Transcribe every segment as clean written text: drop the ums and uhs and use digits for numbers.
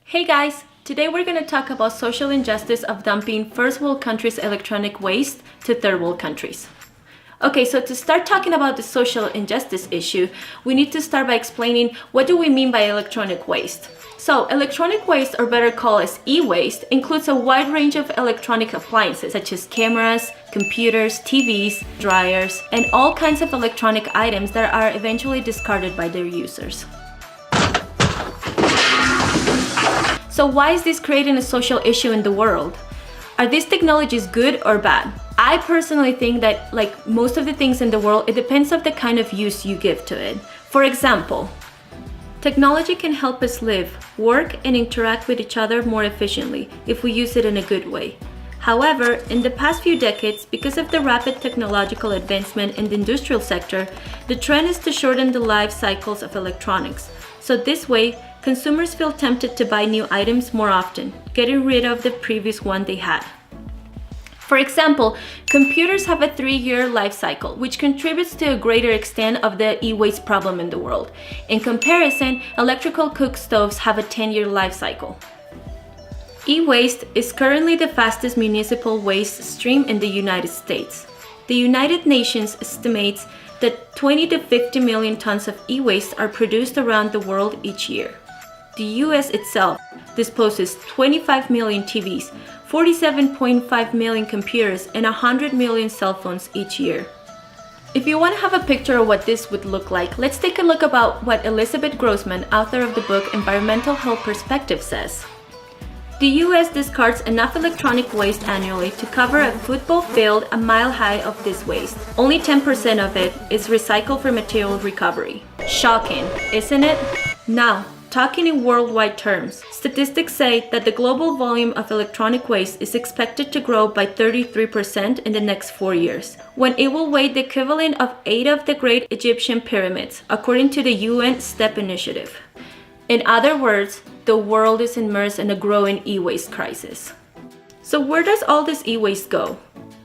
Hey guys! Today we're going to talk about social injustice of dumping first world countries' electronic waste to third world countries. Okay, so to start talking about the social injustice issue, we need to start by explaining what do we mean by electronic waste. So, electronic waste, or better called as e-waste, includes a wide range of electronic appliances such as cameras, computers, TVs, dryers, and all kinds of electronic items that are eventually discarded by their users. So why is this creating a social issue in the world? Are these technologies good or bad? I personally think that, like most of the things in the world, it depends on the kind of use you give to it. For example, technology can help us live, work, and interact with each other more efficiently if we use it in a good way. However, in the past few decades, because of the rapid technological advancement in the industrial sector, the trend is to shorten the life cycles of electronics. So this way, consumers feel tempted to buy new items more often, getting rid of the previous one they had. For example, computers have a 3-year life cycle, which contributes to a greater extent of the e-waste problem in the world. In comparison, electrical cook stoves have a 10-year life cycle. E-waste is currently the fastest municipal waste stream in the United States. The United Nations estimates that 20 to 50 million tons of e-waste are produced around the world each year. The US itself disposes 25 million TVs, 47.5 million computers, and 100 million cell phones each year. If you want to have a picture of what this would look like, let's take a look about what Elizabeth Grossman, author of the book Environmental Health Perspective, says. The US discards enough electronic waste annually to cover a football field a mile high of this waste. Only 10% of it is recycled for material recovery. Shocking, isn't it? Now, talking in worldwide terms, statistics say that the global volume of electronic waste is expected to grow by 33% in the next 4 years, when it will weigh the equivalent of 8 of the great Egyptian pyramids, according to the UN STEP initiative. In other words, the world is immersed in a growing e-waste crisis. So where does all this e-waste go?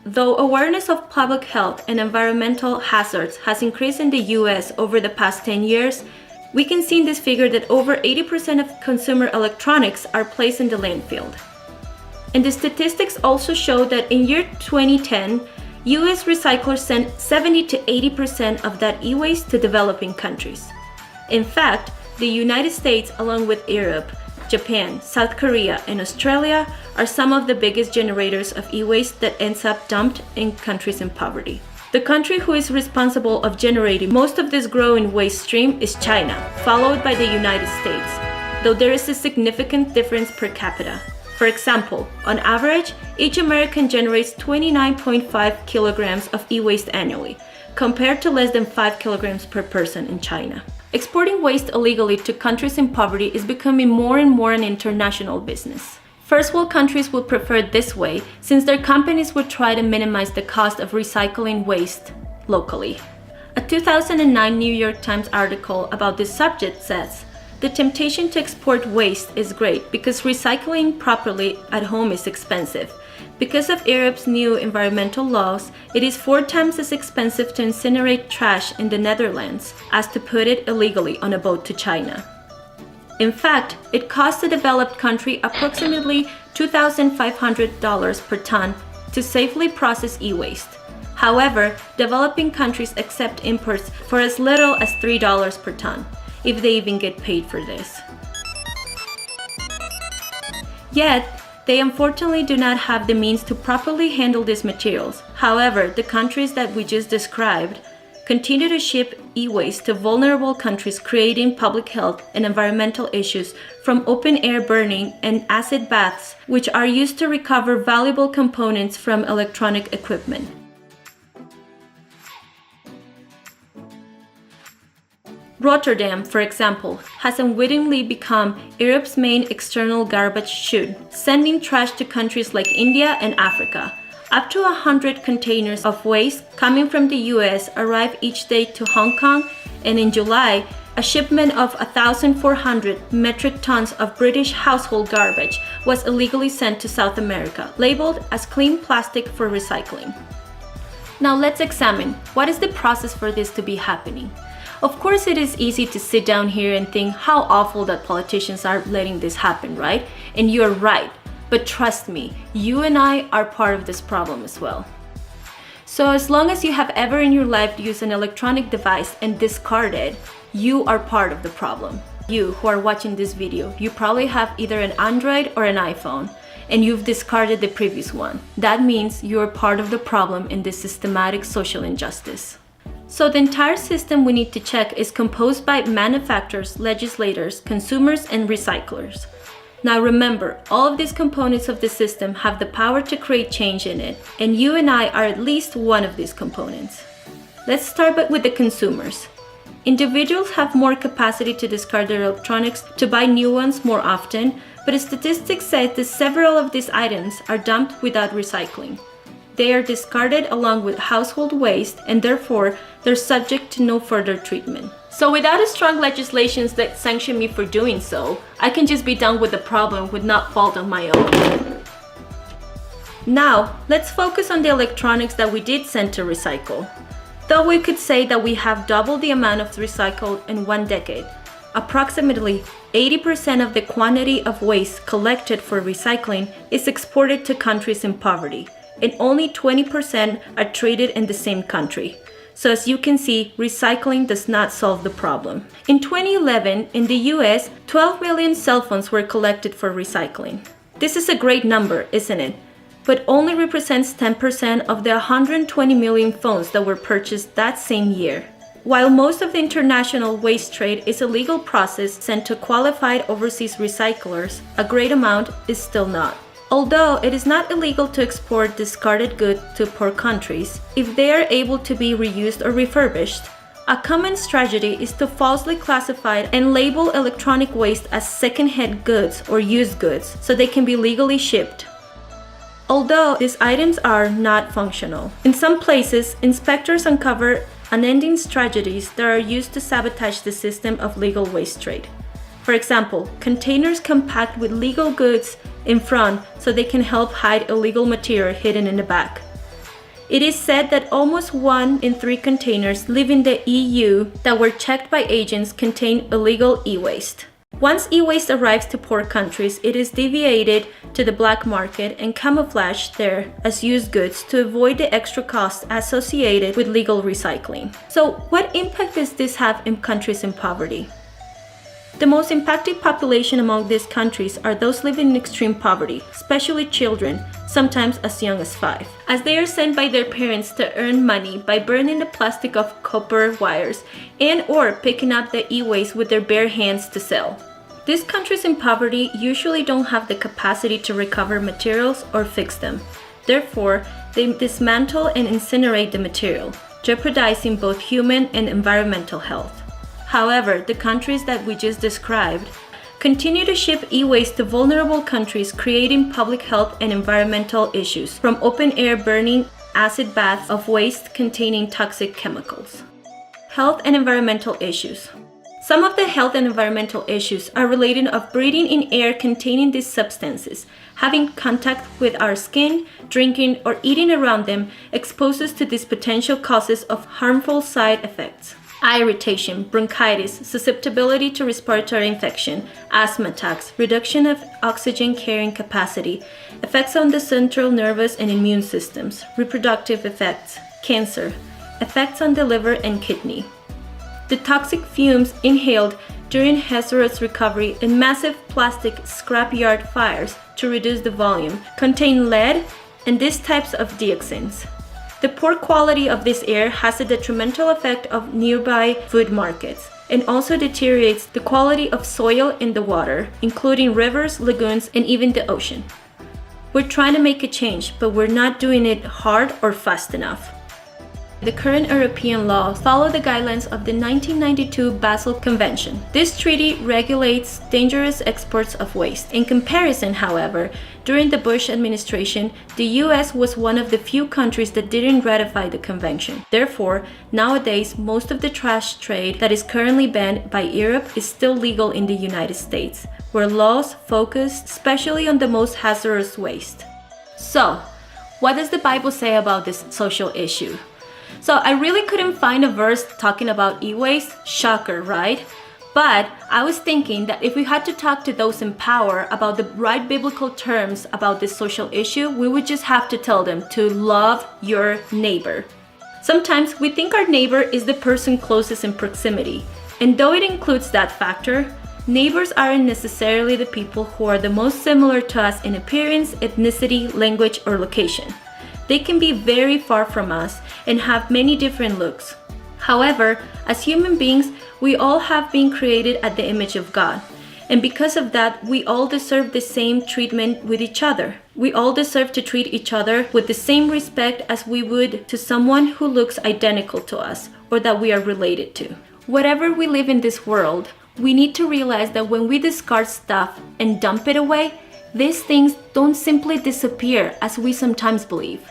Though awareness of public health and environmental hazards has increased in the US over the past 10 years, we can see in this figure that over 80% of consumer electronics are placed in the landfill. And the statistics also show that in year 2010, US recyclers sent 70 to 80% of that e-waste to developing countries. In fact, the United States, along with Europe, Japan, South Korea, and Australia, are some of the biggest generators of e-waste that ends up dumped in countries in poverty. The country who is responsible of generating most of this growing waste stream is China, followed by the United States, though there is a significant difference per capita. For example, on average, each American generates 29.5 kilograms of e-waste annually, compared to less than 5 kilograms per person in China. Exporting waste illegally to countries in poverty is becoming more and more an international business. First world countries would prefer this way, since their companies would try to minimize the cost of recycling waste locally. A 2009 New York Times article about this subject says, "The temptation to export waste is great because recycling properly at home is expensive. Because of Europe's new environmental laws, it is 4 times as expensive to incinerate trash in the Netherlands as to put it illegally on a boat to China. In fact, it costs a developed country approximately $2,500 per ton to safely process e-waste. However, developing countries accept imports for as little as $3 per ton, if they even get paid for this. Yet, they unfortunately do not have the means to properly handle these materials. However, the countries that we just described continue to ship e-waste to vulnerable countries, creating public health and environmental issues from open-air burning and acid baths, which are used to recover valuable components from electronic equipment. Rotterdam, for example, has unwittingly become Europe's main external garbage chute, sending trash to countries like India and Africa. Up to 100 containers of waste coming from the US arrive each day to Hong Kong, and in July, a shipment of 1,400 metric tons of British household garbage was illegally sent to South America, labeled as clean plastic for recycling. Now let's examine what is the process for this to be happening. Of course, it is easy to sit down here and think how awful that politicians are letting this happen, right? And you're right. But trust me, you and I are part of this problem as well. So as long as you have ever in your life used an electronic device and discarded, you are part of the problem. You who are watching this video, you probably have either an Android or an iPhone, and you've discarded the previous one. That means you are part of the problem in this systematic social injustice. So the entire system we need to check is composed by manufacturers, legislators, consumers, and recyclers. Now remember, all of these components of the system have the power to create change in it, and you and I are at least one of these components. Let's start with the consumers. Individuals have more capacity to discard their electronics to buy new ones more often, but statistics say that several of these items are dumped without recycling. They are discarded along with household waste, and therefore they're subject to no further treatment. So without a strong legislations that sanction me for doing so, I can just be done with the problem with not fault of my own. Now, let's focus on the electronics that we did send to recycle. Though we could say that we have doubled the amount of recycled in 1 decade, approximately 80% of the quantity of waste collected for recycling is exported to countries in poverty, and only 20% are treated in the same country. So as you can see, recycling does not solve the problem. In 2011, in the US, 12 million cell phones were collected for recycling. This is a great number, isn't it? But only represents 10% of the 120 million phones that were purchased that same year. While most of the international waste trade is a legal process sent to qualified overseas recyclers, a great amount is still not. Although it is not illegal to export discarded goods to poor countries, if they are able to be reused or refurbished, a common strategy is to falsely classify and label electronic waste as second-hand goods or used goods so they can be legally shipped. Although these items are not functional, in some places, inspectors uncover unending strategies that are used to sabotage the system of legal waste trade. For example, containers compact with legal goods in front so they can help hide illegal material hidden in the back. It is said that almost 1 in 3 containers leaving the EU that were checked by agents contain illegal e-waste. Once e-waste arrives to poor countries, it is deviated to the black market and camouflaged there as used goods to avoid the extra costs associated with legal recycling. So, what impact does this have in countries in poverty? The most impacted population among these countries are those living in extreme poverty, especially children, sometimes as young as 5, as they are sent by their parents to earn money by burning the plastic of copper wires and or picking up the e-waste with their bare hands to sell. These countries in poverty usually don't have the capacity to recover materials or fix them. Therefore, they dismantle and incinerate the material, jeopardizing both human and environmental health. However, the countries that we just described continue to ship e-waste to vulnerable countries, creating public health and environmental issues from open-air burning, acid baths of waste containing toxic chemicals. Health and environmental issues. Some of the health and environmental issues are related of breathing in air containing these substances, having contact with our skin, drinking, or eating around them exposes to these potential causes of harmful side effects. Eye irritation, bronchitis, susceptibility to respiratory infection, asthma attacks, reduction of oxygen carrying capacity, effects on the central nervous and immune systems, reproductive effects, cancer, effects on the liver and kidney. The toxic fumes inhaled during hazardous recovery and massive plastic scrapyard fires to reduce the volume contain lead and these types of dioxins. The poor quality of this air has a detrimental effect of nearby food markets and also deteriorates the quality of soil in the water, including rivers, lagoons, and even the ocean. We're trying to make a change, but we're not doing it hard or fast enough. The current European laws follow the guidelines of the 1992 Basel Convention. This treaty regulates dangerous exports of waste. In comparison, however, during the Bush administration, the US was one of the few countries that didn't ratify the convention. Therefore, nowadays, most of the trash trade that is currently banned by Europe is still legal in the United States, where laws focus especially on the most hazardous waste. So, what does the Bible say about this social issue? So I really couldn't find a verse talking about e-waste. Shocker, right? But I was thinking that if we had to talk to those in power about the right biblical terms about this social issue, we would just have to tell them to love your neighbor. Sometimes we think our neighbor is the person closest in proximity, and though it includes that factor, neighbors aren't necessarily the people who are the most similar to us in appearance, ethnicity, language, or location. They can be very far from us and have many different looks. However, as human beings, we all have been created at the image of God. And because of that, we all deserve the same treatment with each other. We all deserve to treat each other with the same respect as we would to someone who looks identical to us or that we are related to. Wherever we live in this world, we need to realize that when we discard stuff and dump it away, these things don't simply disappear as we sometimes believe.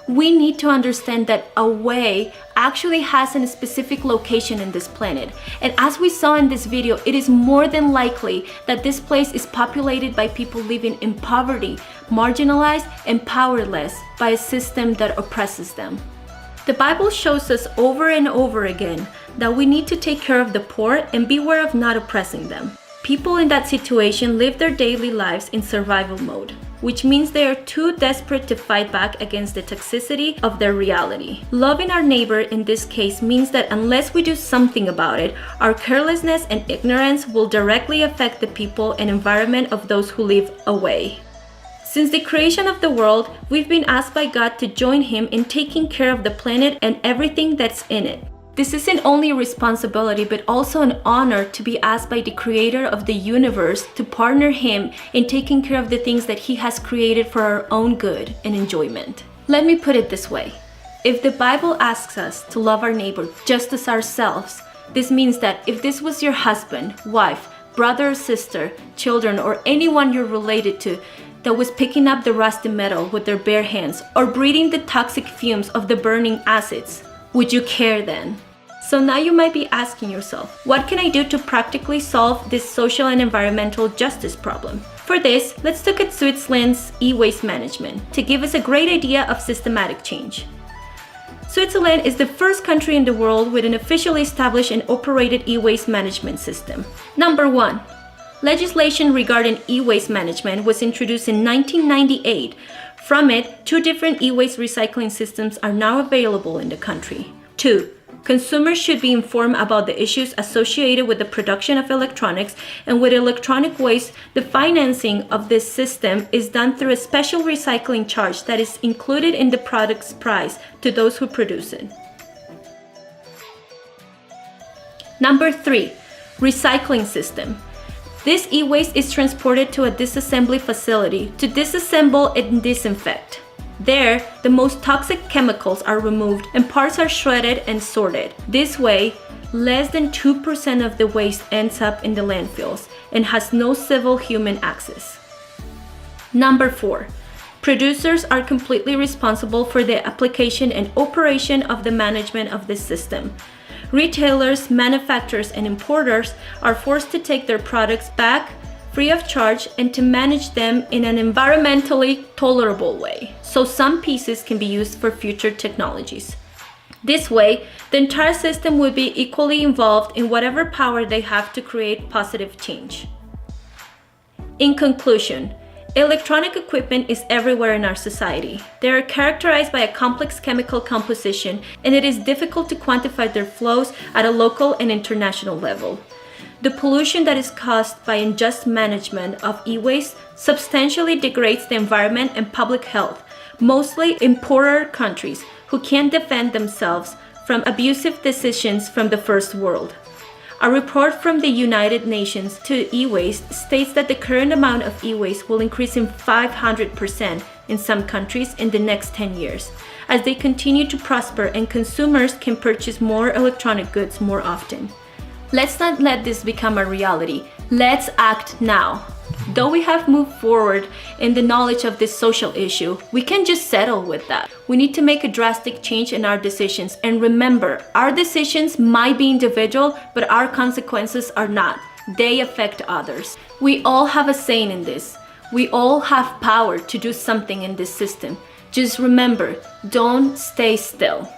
We need to understand that away actually has a specific location in this planet. And as we saw in this video, it is more than likely that this place is populated by people living in poverty, marginalized, and powerless by a system that oppresses them. The Bible shows us over and over again that we need to take care of the poor and beware of not oppressing them. People in that situation live their daily lives in survival mode, which means they are too desperate to fight back against the toxicity of their reality. Loving our neighbor in this case means that unless we do something about it, our carelessness and ignorance will directly affect the people and environment of those who live away. Since the creation of the world, we've been asked by God to join Him in taking care of the planet and everything that's in it. This isn't only a responsibility, but also an honor to be asked by the Creator of the universe to partner Him in taking care of the things that He has created for our own good and enjoyment. Let me put it this way. If the Bible asks us to love our neighbor just as ourselves, this means that if this was your husband, wife, brother or sister, children, or anyone you're related to that was picking up the rusty metal with their bare hands or breathing the toxic fumes of the burning acids, would you care then? So now you might be asking yourself, what can I do to practically solve this social and environmental justice problem? For this, let's look at Switzerland's e-waste management to give us a great idea of systematic change. Switzerland is the first country in the world with an officially established and operated e-waste management system. Number 1. Legislation regarding e-waste management was introduced in 1998. From it, 2 different e-waste recycling systems are now available in the country. 2. Consumers should be informed about the issues associated with the production of electronics, and with electronic waste, the financing of this system is done through a special recycling charge that is included in the product's price to those who produce it. Number 3. Recycling system. This e-waste is transported to a disassembly facility to disassemble and disinfect. There, the most toxic chemicals are removed and parts are shredded and sorted. This way, less than 2% of the waste ends up in the landfills and has no civil human access. Number 4. Producers are completely responsible for the application and operation of the management of this system. Retailers, manufacturers, and importers are forced to take their products back free of charge and to manage them in an environmentally tolerable way, so some pieces can be used for future technologies. This way, the entire system would be equally involved in whatever power they have to create positive change. In conclusion, electronic equipment is everywhere in our society. They are characterized by a complex chemical composition, and it is difficult to quantify their flows at a local and international level. The pollution that is caused by unjust management of e-waste substantially degrades the environment and public health, mostly in poorer countries who can't defend themselves from abusive decisions from the first world. A report from the United Nations to e-waste states that the current amount of e-waste will increase in 500% in some countries in the next 10 years, as they continue to prosper and consumers can purchase more electronic goods more often. Let's not let this become a reality. Let's act now. Though we have moved forward in the knowledge of this social issue, we can't just settle with that. We need to make a drastic change in our decisions. And remember, our decisions might be individual, but our consequences are not. They affect others. We all have a say in this. We all have power to do something in this system. Just remember, don't stay still.